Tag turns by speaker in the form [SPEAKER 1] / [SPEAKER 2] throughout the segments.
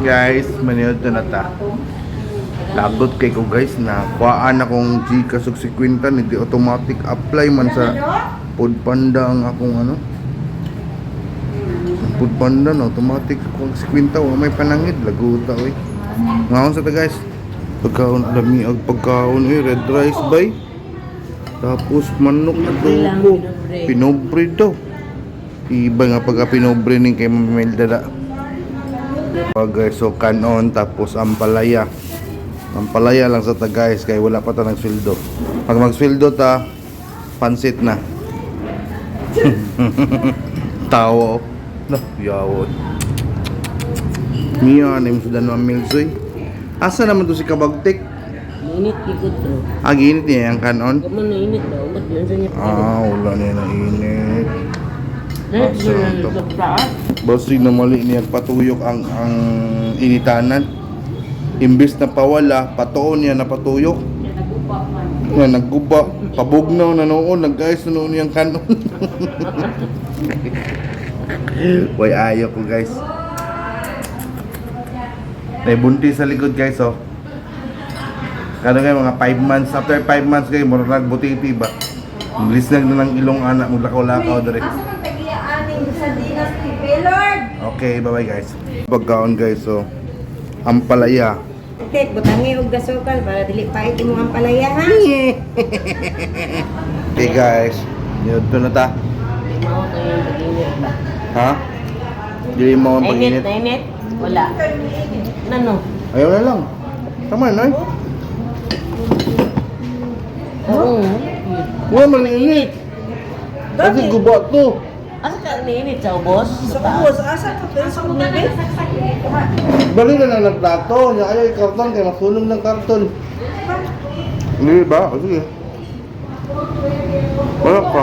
[SPEAKER 1] Guys, maniod na ta. Lagot kay ko guys na kuhaan akong Gcash ug 50 hindi automatic apply man sa Foodpanda ang akong ano. Foodpanda na automatic kung 50 wa may panangid laguta oy. Ngaon sa ta guys. Pagkaon lami ag pagkaon red rice bay. Tapos manok adobo. Pinobre daw. Iba nga pagka pinobre ning kay Mamelda da. Guys, so kanon tapos ampalaya. Ampalaya lang sa ta guys kay wala pa ta nagsweldo. Pag magsweldo ta, pansit na. Tawo. No, yawon. Miya na yung sudan mamilsoy. Asa naman to si Kabagtik?
[SPEAKER 2] Init ikot bro.
[SPEAKER 1] Ginit niya yung kanon?
[SPEAKER 2] Kaman na init daw. Ba't yun sa niya?
[SPEAKER 1] Wala niya na init.
[SPEAKER 2] Asa ito?
[SPEAKER 1] Basta na mali niya patuyok ang initanan. Imbis na pawala, patuon niya na patuyok. Yan, nagguba. Pabugnaw na noon, nag-guys na noon yung kanon. Way, ayaw ko guys. May buntis sa likod guys, oh. Kano kayo, mga 5 months. After 5 months kayo, mura nagbutiti ba? Lisnag na ng ilong anak, maglakaw-lakaw dari. Okay, bye-bye guys. Pagkaon guys, so ampalaya.
[SPEAKER 3] Okay, butangi og gasukal para dili pait imong ampalaya ha.
[SPEAKER 1] Okay guys, yun na ta.
[SPEAKER 2] Mao to yung pag-init ba?
[SPEAKER 1] Ha? Dili mo ang
[SPEAKER 2] Nainit,
[SPEAKER 1] pag-init.
[SPEAKER 2] nainit? Wala. Nano?
[SPEAKER 1] Ayaw na lang. Tama na,
[SPEAKER 2] Oo.
[SPEAKER 1] Wala man init. Kasi guba to.
[SPEAKER 2] Asa ka nainit sa ubos?
[SPEAKER 3] Sa ubos, asa to sa ubos?
[SPEAKER 1] Bali na lang ng plato. Ayaw yung karton kaya masunog ng karton. Hindi ba? O sige. Wala pa.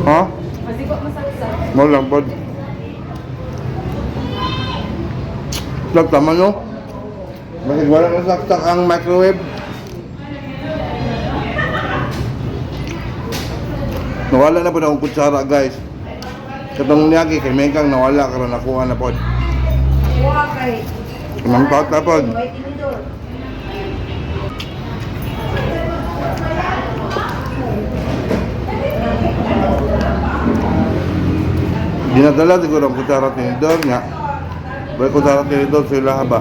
[SPEAKER 1] Ha? Wala pa. Tama no? Bakit wala nasaksak ang microwave? Nawala na po na akong kutsara guys. Katong niyagi kay Mengkang nawala karon nakuha na po.
[SPEAKER 3] Wa kay.
[SPEAKER 1] Kamang tata po.
[SPEAKER 3] May tinidor.
[SPEAKER 1] Dinadala siguro ang kutsara tinidor niya. Balik kutsara tinidor sa ilaha ba?